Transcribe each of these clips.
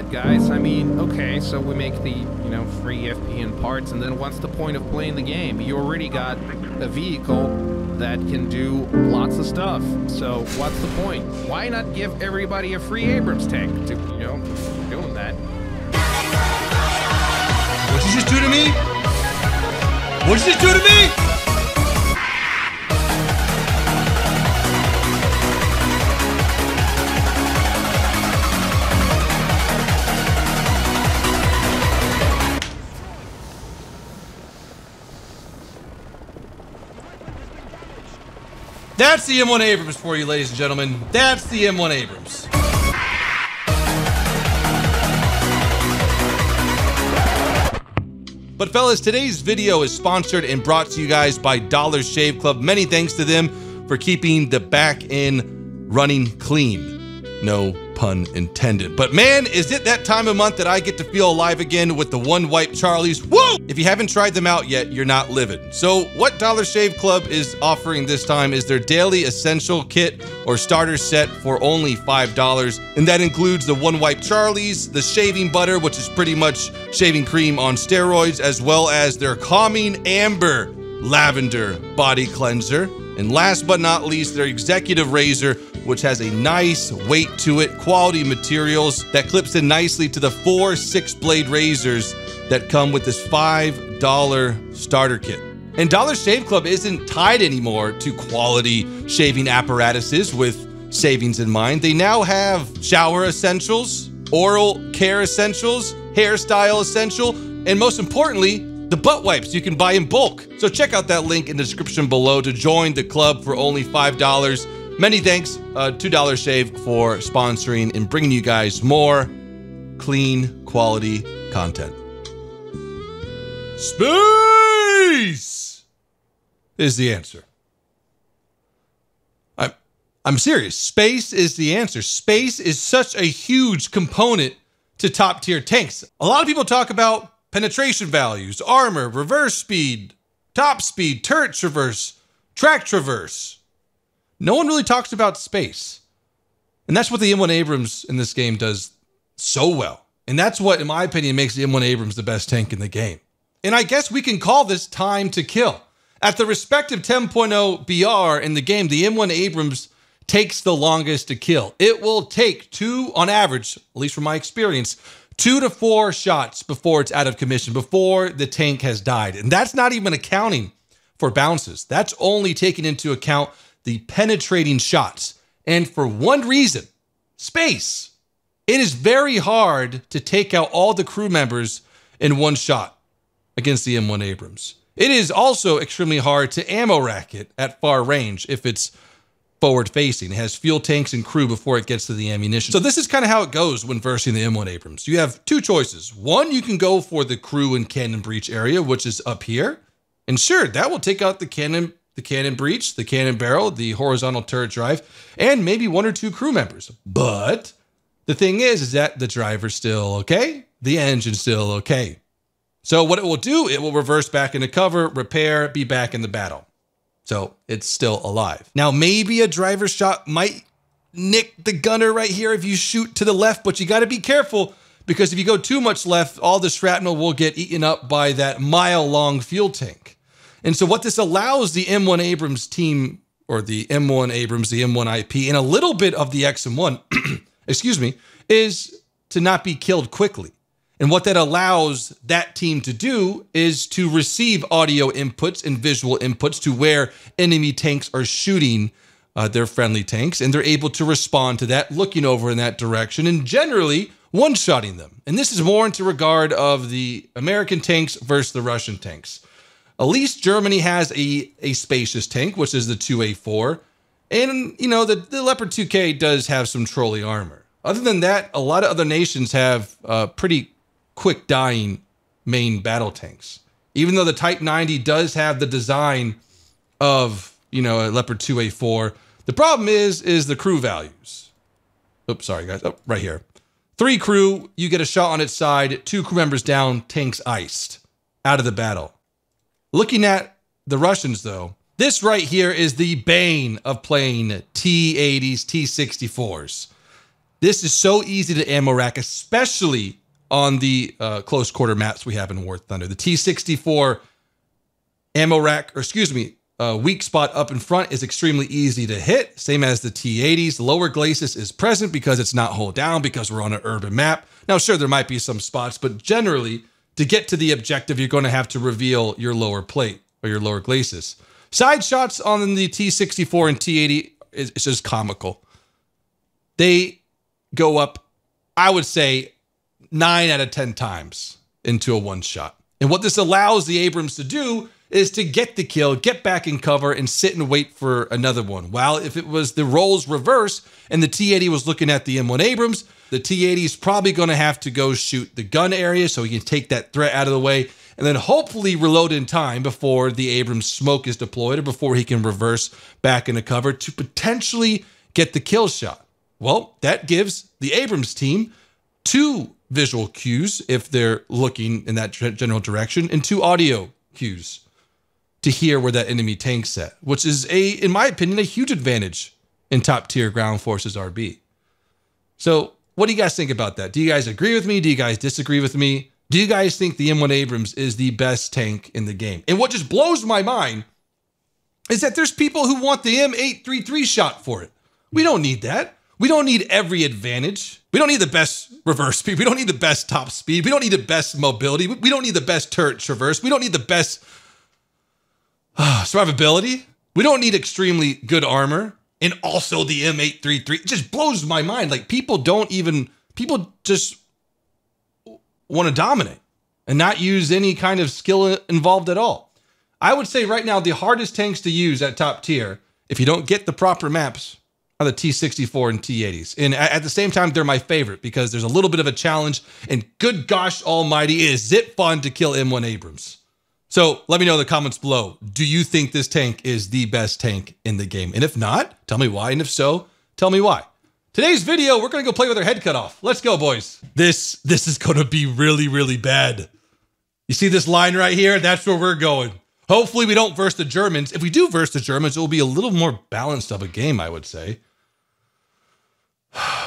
what, guys? I mean, okay, so we make the, free FP and parts, and then what's the point of playing the game? You already got a vehicle that can do lots of stuff. So what's the point? Why not give everybody a free Abrams tank to, doing that? What'd you just do to me? What'd you just do to me? That's the M1 Abrams for you, ladies and gentlemen. That's the M1 Abrams. But fellas, today's video is sponsored and brought to you guys by Dollar Shave Club. Many thanks to them for keeping the back end running clean. No pun intended. But man, is it that time of month that I get to feel alive again with the One Wipe Charlies. Woo! If you haven't tried them out yet, you're not living. So what Dollar Shave Club is offering this time is their daily essential kit or starter set for only $5. And that includes the One Wipe Charlies, the shaving butter, which is pretty much shaving cream on steroids, as well as their calming amber lavender body cleanser. And last but not least, their executive razor, which has a nice weight to it, quality materials that clips in nicely to the 4 6-blade razors that come with this $5 starter kit. And Dollar Shave Club isn't tied anymore to quality shaving apparatuses with savings in mind. They now have shower essentials, oral care essentials, hairstyle essential, and most importantly, the butt wipes you can buy in bulk. So check out that link in the description below to join the club for only $5. Many thanks to Dollar Shave for sponsoring and bringing you guys more clean, quality content. Space is the answer. I'm serious. Space is the answer. Space is such a huge component to top tier tanks. A lot of people talk about penetration values, armor, reverse speed, top speed, turret traverse, track traverse. No one really talks about space. And that's what the M1 Abrams in this game does so well. And that's what, in my opinion, makes the M1 Abrams the best tank in the game. And I guess we can call this time to kill. At the respective 10.0 BR in the game, the M1 Abrams takes the longest to kill. It will take on average, at least from my experience, 2 to 4 shots before it's out of commission, before the tank has died. And that's not even accounting for bounces. That's only taking into account the penetrating shots. And for one reason, space. It is very hard to take out all the crew members in one shot against the M1 Abrams. It is also extremely hard to ammo rack it at far range if it's forward facing. It has fuel tanks and crew before it gets to the ammunition. So this is kind of how it goes when versing the M1 Abrams. You have 2 choices. One, you can go for the crew and cannon breach area, which is up here. And sure, that will take out the cannon breach, the cannon barrel, the horizontal turret drive, and maybe 1 or 2 crew members. But the thing is that the driver's still okay, the engine's still okay. So what it will do, it will reverse back into cover, repair, be back in the battle. So it's still alive. Now, maybe a driver's shot might nick the gunner right here if you shoot to the left, but you got to be careful because if you go too much left, all the shrapnel will get eaten up by that mile-long fuel tank. And so what this allows the M1 Abrams team, or the M1 Abrams, the M1 IP, and a little bit of the XM1, excuse me, is to not be killed quickly. And what that allows that team to do is to receive audio inputs and visual inputs to where enemy tanks are shooting their friendly tanks, and they're able to respond to that, looking over in that direction, and generally one-shotting them. And this is more into regard of the American tanks versus the Russian tanks. At least Germany has a spacious tank, which is the 2A4. And, the Leopard 2K does have some trolley armor. Other than that, a lot of other nations have pretty quick dying main battle tanks. Even though the Type 90 does have the design of, a Leopard 2A4, the problem is the crew values. Oops, sorry guys, right here. 3 crew, you get a shot on its side, 2 crew members down, tanks iced, out of the battle. Looking at the Russians though, this right here is the bane of playing T-80s, T-64s. This is so easy to ammo rack, especially on the close quarter maps we have in War Thunder. The T-64 ammo rack, or excuse me, weak spot up in front is extremely easy to hit, same as the T-80s. The lower glacis is present because it's not hold down because we're on an urban map. Now, sure, there might be some spots, but generally, to get to the objective, you're going to have to reveal your lower plate or your lower glacis. Side shots on the T-64 and T-80 is just comical. They go up, I would say, 9 out of 10 times into a one shot. And what this allows the Abrams to do is to get the kill, get back in cover, and sit and wait for another one. While if it was the roles reverse and the T-80 was looking at the M1 Abrams, the T-80 is probably going to have to go shoot the gun area so he can take that threat out of the way and then hopefully reload in time before the Abrams smoke is deployed or before he can reverse back into cover to potentially get the kill shot. Well, that gives the Abrams team 2 visual cues if they're looking in that general direction and 2 audio cues to hear where that enemy tank's at, which is, in my opinion, a huge advantage in top-tier ground forces RB. So what do you guys think about that? Do you guys agree with me? Do you guys disagree with me? Do you guys think the M1 Abrams is the best tank in the game? And what just blows my mind is that there's people who want the M833 shot for it. We don't need that. We don't need every advantage. We don't need the best reverse speed. We don't need the best top speed. We don't need the best mobility. We don't need the best turret traverse. We don't need the best survivability. We don't need extremely good armor. And also the M833. It just blows my mind. Like people just want to dominate and not use any kind of skill involved at all. I would say right now, the hardest tanks to use at top tier, if you don't get the proper maps, are the T-64 and T-80s. And at the same time, they're my favorite because there's a little bit of a challenge and good gosh almighty, is it fun to kill M1 Abrams. So let me know in the comments below. Do you think this tank is the best tank in the game? And if not, tell me why. And if so, tell me why. Today's video, we're going to go play with our head cut off. Let's go, boys. This is going to be really, really bad. You see this line right here? That's where we're going. Hopefully we don't verse the Germans. If we do verse the Germans, it will be a little more balanced of a game, I would say.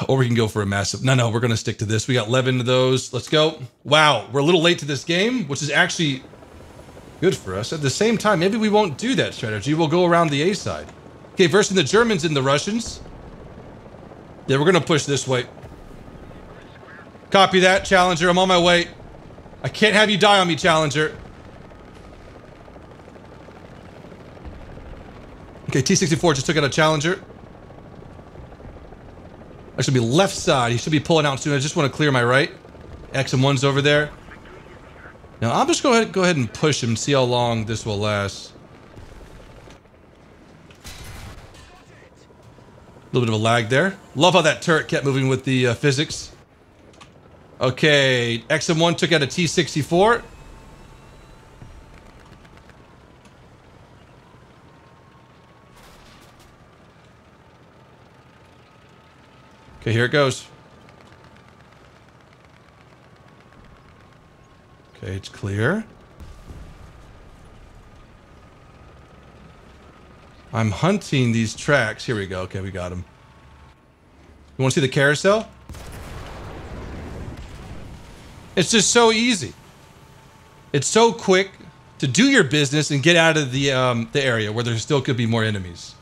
Or we can go for a massive... No, we're going to stick to this. We got 11 of those. Let's go. Wow, we're a little late to this game, which is actually good for us. At the same time, maybe we won't do that strategy. We'll go around the A side. Okay, versing the Germans and the Russians. Yeah, we're going to push this way. Copy that, Challenger. I'm on my way. I can't have you die on me, Challenger. Okay, T-64 just took out a Challenger. I should be left side. He should be pulling out soon. I just want to clear my right. XM1's over there. Now, I'm just going to go ahead and push him and see how long this will last. A little bit of a lag there. Love how that turret kept moving with the physics. Okay, XM1 took out a T-64. Okay, here it goes. Okay, it's clear. I'm hunting these tracks. Here we go. Okay, we got them. You want to see the carousel? It's just so easy. It's so quick to do your business and get out of the area where there still could be more enemies.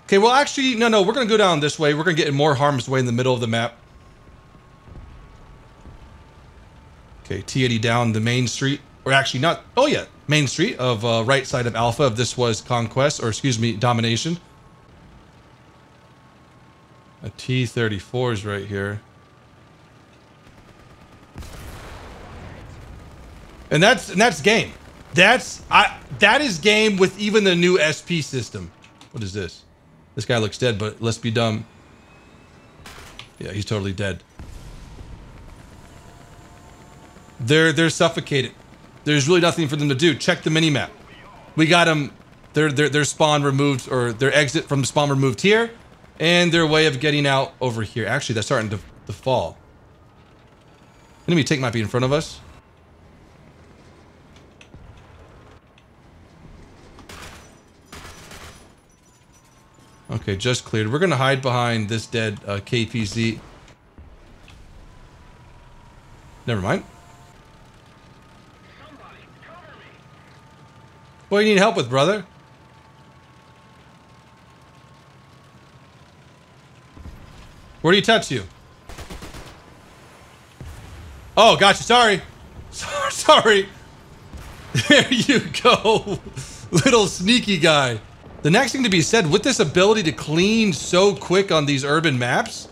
Okay, well, actually, no, we're going to go down this way. We're going to get in more harm's way in the middle of the map. Okay, T-80 down the main street. Or actually not, oh yeah, main street of right side of Alpha if this was Conquest, or excuse me, Domination. A T-34 is right here. And that's game. That is game with even the new SP system. What is this? This guy looks dead, but let's be dumb. Yeah, he's totally dead. They're suffocated. There's really nothing for them to do. Check the minimap. We got them. Their spawn removed, or their exit from the spawn removed here, and their way of getting out over here. Actually, that's starting to fall. Enemy tank might be in front of us. Okay, just cleared. We're gonna hide behind this dead KPZ. Never mind. What do you need help with, brother? Where do you touch you? Oh, gotcha. Sorry. Sorry. There you go. Little sneaky guy. The next thing to be said, with this ability to clean so quick on these urban maps,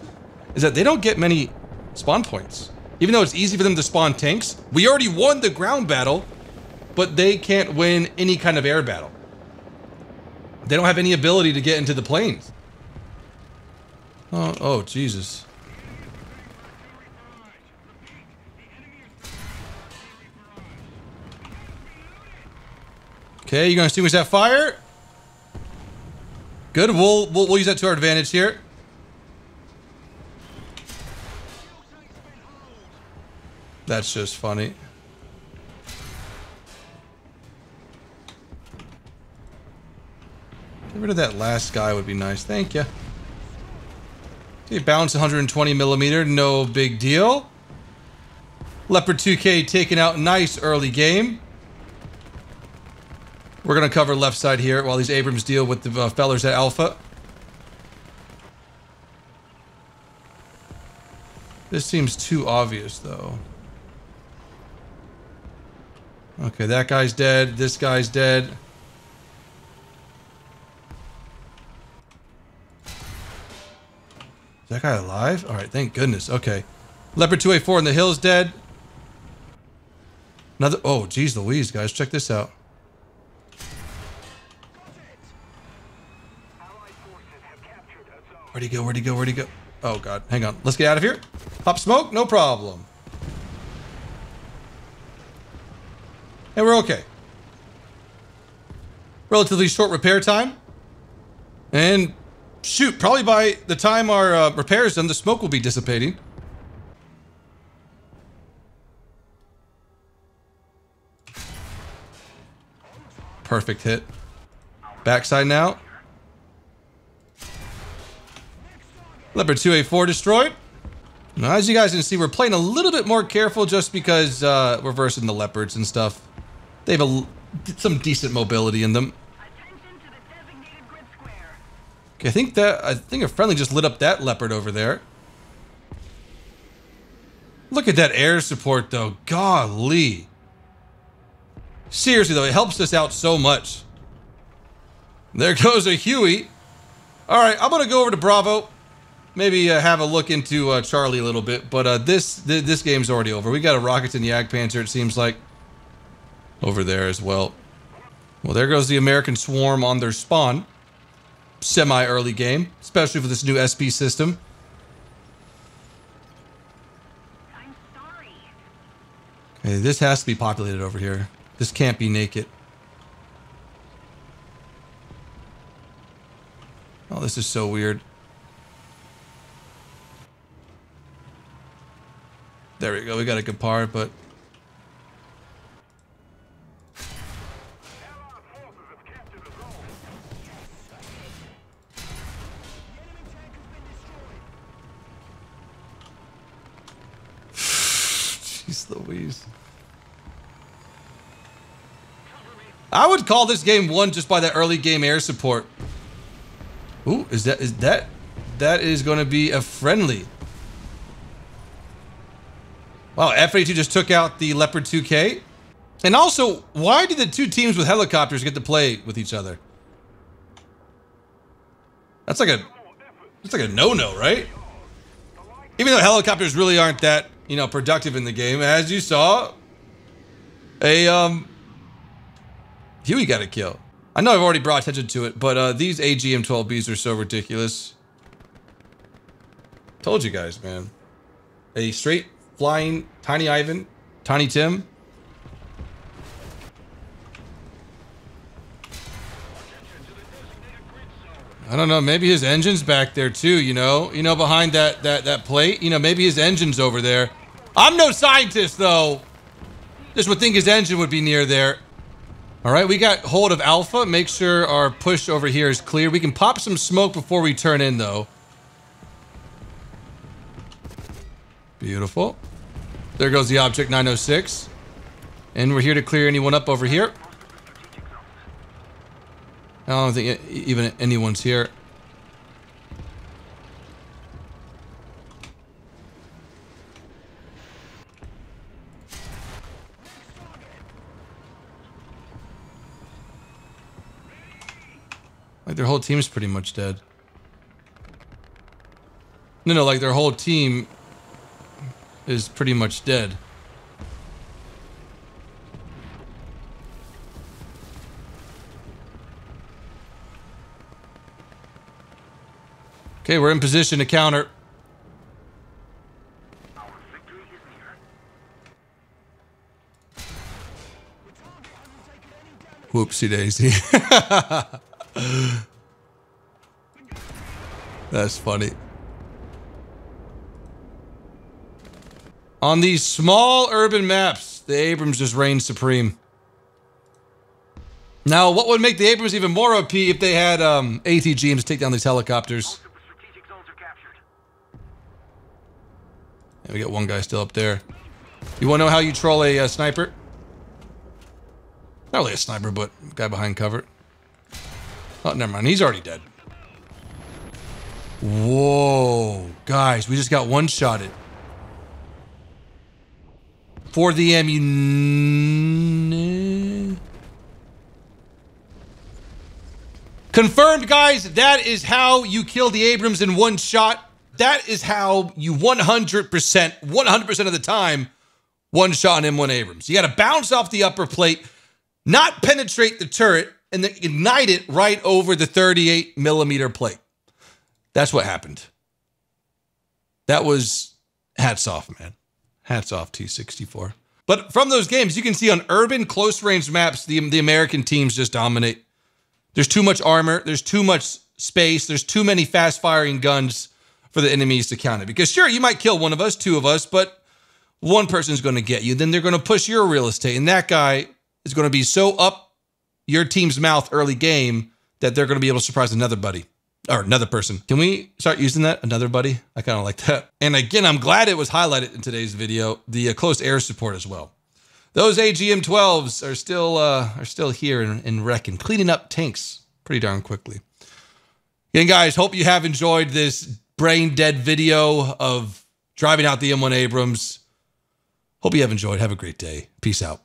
is that they don't get many spawn points. Even though it's easy for them to spawn tanks, we already won the ground battle, but they can't win any kind of air battle. They don't have any ability to get into the planes. Oh, Jesus. Okay, you gonna extinguish that fire? Good. We'll use that to our advantage here. That's just funny. Get rid of that last guy would be nice. Thank you. Okay, bounce 120 millimeter, no big deal. Leopard 2K taking out nice early game. We're gonna cover left side here while these Abrams deal with the fellers at Alpha. This seems too obvious though. Okay, that guy's dead. This guy's dead. Is that guy alive? All right, thank goodness. Okay. Leopard 2A4 in the hills dead. Another. Oh, geez Louise, guys. Check this out. Where'd he go? Where'd he go? Where'd he go? Oh, God. Hang on. Let's get out of here. Pop smoke. No problem. And we're okay. Relatively short repair time. And shoot, probably by the time our repair is done, the smoke will be dissipating. Perfect hit. Backside now. Leopard 2A4 destroyed. Now, as you guys can see, we're playing a little bit more careful just because we're versing the leopards and stuff. They have some decent mobility in them. Okay, I think a friendly just lit up that leopard over there. Look at that air support though. Golly. Seriously though, it helps us out so much. There goes a Huey. All right, I'm gonna go over to Bravo. Maybe have a look into Charlie a little bit, but this game's already over. We got a rockets in the Jagdpanzer, it seems like, over there as well. Well, there goes the American Swarm on their spawn. Semi-early game, especially for this new SP system. I'm sorry. Okay, this has to be populated over here. This can't be naked. Oh, this is so weird. There we go. We got a good part, but jeez Louise. I would call this game won just by that early game air support. Ooh, that is going to be a friendly. Wow, F-82 just took out the Leopard 2K. And also, why did the two teams with helicopters get to play with each other? That's like a no-no, right? Even though helicopters really aren't that, you know, productive in the game, as you saw, Huey got a kill. I know I've already brought attention to it, but these AGM-12Bs are so ridiculous. Told you guys, man. A straight flying Tiny Ivan, Tiny Tim. I don't know, maybe his engine's back there too, you know? You know, behind that plate, you know, maybe his engine's over there. I'm no scientist though. Just would think his engine would be near there. All right, we got hold of Alpha. Make sure our push over here is clear. We can pop some smoke before we turn in, though. Beautiful. There goes the object 906. And we're here to clear anyone up over here. I don't think even anyone's here. Like their whole team's pretty much dead. No, like their whole team is pretty much dead. Okay, we're in position to counter. Whoopsie daisy. That's funny. On these small urban maps, the Abrams just reigns supreme. Now, what would make the Abrams even more OP if they had ATGMs to take down these helicopters? And we got one guy still up there. You want to know how you troll a sniper? Not really a sniper, but guy behind cover. Oh, never mind. He's already dead. Whoa. Guys, we just got one-shotted. For the ammunition. Confirmed, guys. That is how you kill the Abrams in one shot. That is how you 100% of the time, one shot an M1 Abrams. You got to bounce off the upper plate, not penetrate the turret, and then ignite it right over the 38mm plate. That's what happened. That was hats off, man. Hats off, T64. But from those games, you can see on urban close-range maps, the American teams just dominate. There's too much armor. There's too much space. There's too many fast-firing guns for the enemies to counter. Because sure, you might kill one of us, two of us, but one person's going to get you. Then they're going to push your real estate, and that guy is going to be so up your team's mouth early game that they're going to be able to surprise another buddy. Or another person. Can we start using that? Another buddy? I kind of like that. And again, I'm glad it was highlighted in today's video. The close air support as well. Those AGM-12s are still here and wrecking, cleaning up tanks pretty darn quickly. Again, guys, hope you have enjoyed this brain dead video of driving out the M1 Abrams. Hope you have enjoyed. Have a great day. Peace out.